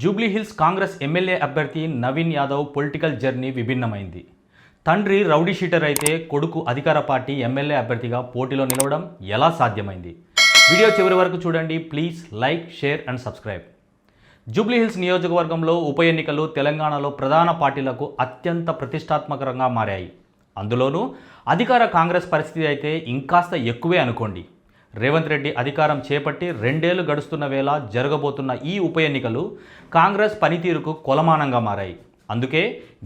Jubilee Hills Congress MLA అభ్యర్థి Naveen Yadav political journey విభిన్నమైంది. తండ్రి rowdy sheeter అయితే కొడుకు అధికార పార్టీ ఎమ్మెల్యే అభ్యర్థిగా పోటీలో నిలవడం ఎలా సాధ్యమైంది? వీడియో చివరి వరకు చూడండి. Please like, share and subscribe. Jubilee Hills నియోజకవర్గంలో ఉప ఎన్నికలు తెలంగాణలో ప్రధాన పార్టీలకు అత్యంత ప్రతిష్టాత్మకంగా మారాయి. అందులోనూ అధికార కాంగ్రెస్ పరిస్థితి అయితే ఇంకాస్త ఎక్కువే అనుకోండి. రేవంత్ రెడ్డి అధికారం చేపట్టి 2 ఏళ్లు గడుస్తున్న వేళ జరగబోతున్న ఈ ఉప ఎన్నికలు కాంగ్రెస్ పనితీరుకు కొలమానంగా మారాయి. అందుకే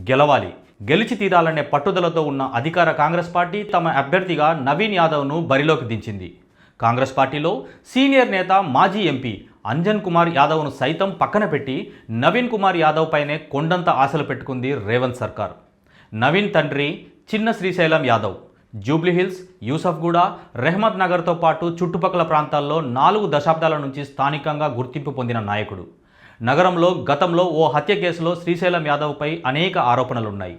గెలవాలి, గెలిచి తీరాలనే పట్టుదలతో ఉన్న అధికార కాంగ్రెస్ పార్టీ తమ అభ్యర్థిగా నవీన్ యాదవ్ను బరిలోకి దించింది. కాంగ్రెస్ పార్టీలో సీనియర్ నేత మాజీ ఎంపీ అంజన్ కుమార్ యాదవ్ను సైతం పక్కన పెట్టి నవీన్ కుమార్ యాదవ్ పైనే కొండంత ఆశలు పెట్టుకుంది రేవంత్ సర్కార్. నవీన్ తండ్రి చిన్న శ్రీశైలం యాదవ్ జూబ్లీహిల్స్, యూసఫ్గూడ, రెహమత్ నగర్తో పాటు చుట్టుపక్కల ప్రాంతాల్లో 4 దశాబ్దాల నుంచి స్థానికంగా గుర్తింపు పొందిన నాయకుడు. నగరంలో గతంలో ఓ హత్య కేసులో శ్రీశైలం యాదవ్పై అనేక ఆరోపణలున్నాయి.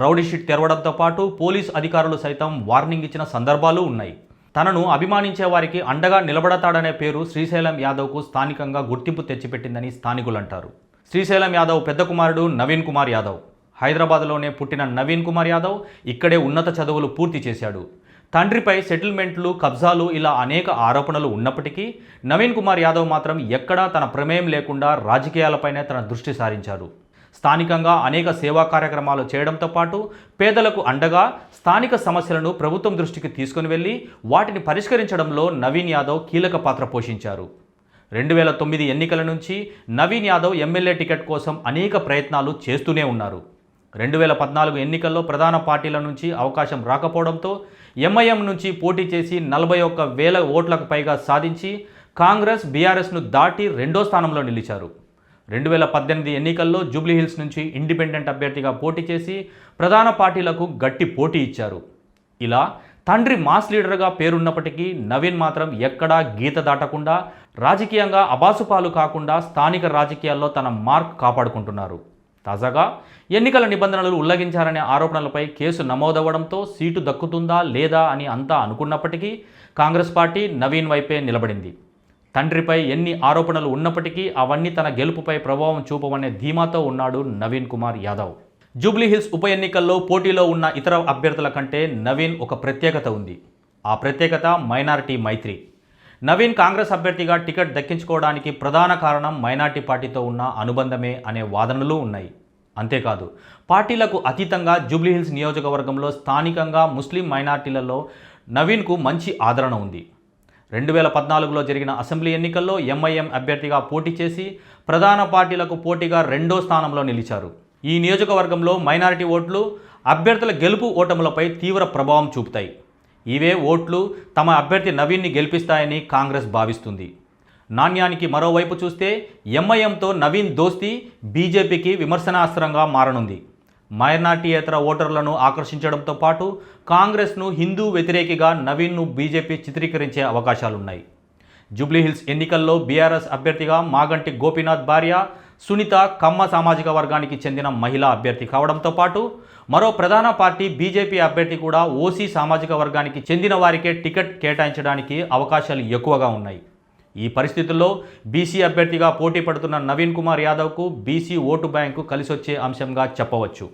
రౌడీ షీట్ తెరవడంతో పాటు పోలీసు అధికారులు సైతం వార్నింగ్ ఇచ్చిన సందర్భాలు ఉన్నాయి. తనను అభిమానించే వారికి అండగా నిలబడతాడనే పేరు శ్రీశైలం యాదవ్కు స్థానికంగా గుర్తింపు తెచ్చిపెట్టిందని స్థానికులు అంటారు. శ్రీశైలం యాదవ్ పెద్ద కుమారుడు నవీన్ కుమార్ యాదవ్. హైదరాబాద్లోనే పుట్టిన నవీన్ కుమార్ యాదవ్ ఇక్కడే ఉన్నత చదువులు పూర్తి చేశాడు. తండ్రిపై సెటిల్మెంట్లు, కబ్జాలు ఇలా అనేక ఆరోపణలు ఉన్నప్పటికీ నవీన్ కుమార్ యాదవ్ మాత్రం ఎక్కడా తన ప్రమేయం లేకుండా రాజకీయాలపైనే తన దృష్టి సారించారు. స్థానికంగా అనేక సేవా కార్యక్రమాలు చేయడంతో పాటు పేదలకు అండగా స్థానిక సమస్యలను ప్రభుత్వం దృష్టికి తీసుకుని వెళ్ళి వాటిని పరిష్కరించడంలో నవీన్ యాదవ్ కీలక పాత్ర పోషించారు. 2009 ఎన్నికల నుంచి నవీన్ యాదవ్ ఎమ్మెల్యే టికెట్ కోసం అనేక ప్రయత్నాలు చేస్తూనే ఉన్నారు. 2014 ఎన్నికల్లో ప్రధాన పార్టీల నుంచి అవకాశం రాకపోవడంతో ఎంఐఎం నుంచి పోటీ చేసి 41,000 ఓట్లకు పైగా సాధించి కాంగ్రెస్, బీఆర్ఎస్ను దాటి 2వ స్థానంలో నిలిచారు. 2018 ఎన్నికల్లో జూబ్లీహిల్స్ నుంచి ఇండిపెండెంట్ అభ్యర్థిగా పోటీ చేసి ప్రధాన పార్టీలకు గట్టి పోటీ ఇచ్చారు. ఇలా తండ్రి మాస్ లీడర్గా పేరున్నప్పటికీ నవీన్ మాత్రం ఎక్కడా గీత దాటకుండా, రాజకీయంగా అబాసుపాలు కాకుండా స్థానిక రాజకీయాల్లో తన మార్క్ కాపాడుకుంటున్నారు. తాజాగా ఎన్నికల నిబంధనలు ఉల్లంఘించారనే ఆరోపణలపై కేసు నమోదవడంతో సీటు దక్కుతుందా లేదా అని అంతా అనుకున్నప్పటికీ కాంగ్రెస్ పార్టీ నవీన్ వైపే నిలబడింది. తండ్రిపై ఎన్ని ఆరోపణలు ఉన్నప్పటికీ అవన్నీ తన గెలుపుపై ప్రభావం చూపవనే ధీమాతో ఉన్నాడు నవీన్ కుమార్ యాదవ్. జూబ్లీహిల్స్ ఉప ఎన్నికల్లో పోటీలో ఉన్న ఇతర అభ్యర్థుల కంటే నవీన్ ఒక ప్రత్యేకత ఉంది. ఆ ప్రత్యేకత మైనారిటీ మైత్రి. నవీన్ కాంగ్రెస్ అభ్యర్థిగా టికెట్ దక్కించుకోవడానికి ప్రధాన కారణం మైనార్టీ పార్టీతో ఉన్న అనుబంధమే అనే వాదనలు ఉన్నాయి. అంతేకాదు, పార్టీలకు అతీతంగా జూబ్లీహిల్స్ నియోజకవర్గంలో స్థానికంగా ముస్లిం మైనార్టీలలో నవీన్కు మంచి ఆదరణ ఉంది. 2014లో జరిగిన అసెంబ్లీ ఎన్నికల్లో ఎంఐఎం అభ్యర్థిగా పోటీ చేసి ప్రధాన పార్టీలకు పోటీగా 2వ స్థానంలో నిలిచారు. ఈ నియోజకవర్గంలో మైనారిటీ ఓట్లు అభ్యర్థుల గెలుపు ఓటములపై తీవ్ర ప్రభావం చూపుతాయి. ఇవే ఓట్లు తమ అభ్యర్థి నవీన్ని గెలిపిస్తాయని కాంగ్రెస్ భావిస్తుంది. నాణ్యానికి మరోవైపు చూస్తే ఎంఐఎంతో నవీన్ దోస్తీ బీజేపీకి విమర్శనాస్త్రంగా మారనుంది. మైనార్టీయేతర ఓటర్లను ఆకర్షించడంతో పాటు కాంగ్రెస్ను హిందూ వ్యతిరేకిగా నవీన్ను బీజేపీ చిత్రీకరించే అవకాశాలున్నాయి. జూబ్లీహిల్స్ ఎన్నికల్లో బీఆర్ఎస్ అభ్యర్థిగా మాగంటి గోపీనాథ్ భార్య సునీత కమ్మ సామాజిక వర్గానికి చెందిన మహిళా అభ్యర్థి కావడంతో పాటు మరో ప్రధాన పార్టీ బీజేపీ అభ్యర్థి కూడా ఓసీ సామాజిక వర్గానికి చెందిన వారికే టికెట్ కేటాయించడానికి అవకాశాలు ఎక్కువగా ఉన్నాయి. ఈ పరిస్థితుల్లో బీసీ అభ్యర్థిగా పోటీ పడుతున్న నవీన్ కుమార్ యాదవ్కు బీసీ ఓటు బ్యాంకు కలిసొచ్చే అంశంగా చెప్పవచ్చు.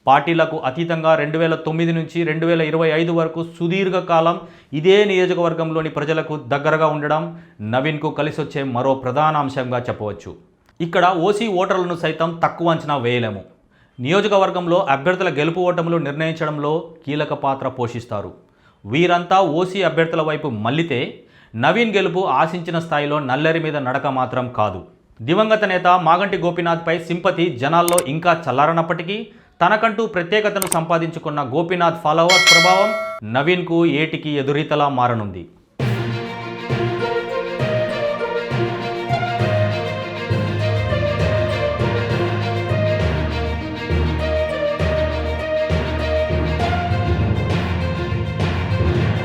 పార్టీలకు అతీతంగా 2009 నుంచి 2025 వరకు సుదీర్ఘకాలం ఇదే నియోజకవర్గంలోని ప్రజలకు దగ్గరగా ఉండడం నవీన్కు కలిసొచ్చే మరో ప్రధాన అంశంగా చెప్పవచ్చు. ఇక్కడ ఓసీ ఓటర్లను సైతం తక్కువ అంచనా వేయలేము. నియోజకవర్గంలో అభ్యర్థుల గెలుపు ఓటములు నిర్ణయించడంలో కీలక పాత్ర పోషిస్తారు. వీరంతా ఓసీ అభ్యర్థుల వైపు మళ్లితే నవీన్ గెలుపు ఆశించిన స్థాయిలో నల్లేరి మీద నడక మాత్రం కాదు. దివంగత నేత మాగంటి గోపీనాథ్పై సింపతి జనాల్లో ఇంకా చల్లారనప్పటికీ తనకంటూ ప్రత్యేకతను సంపాదించుకున్న గోపీనాథ్ ఫాలోవర్స్ ప్రభావం నవీన్కు ఏటికి ఎదురీతలా మారనుంది.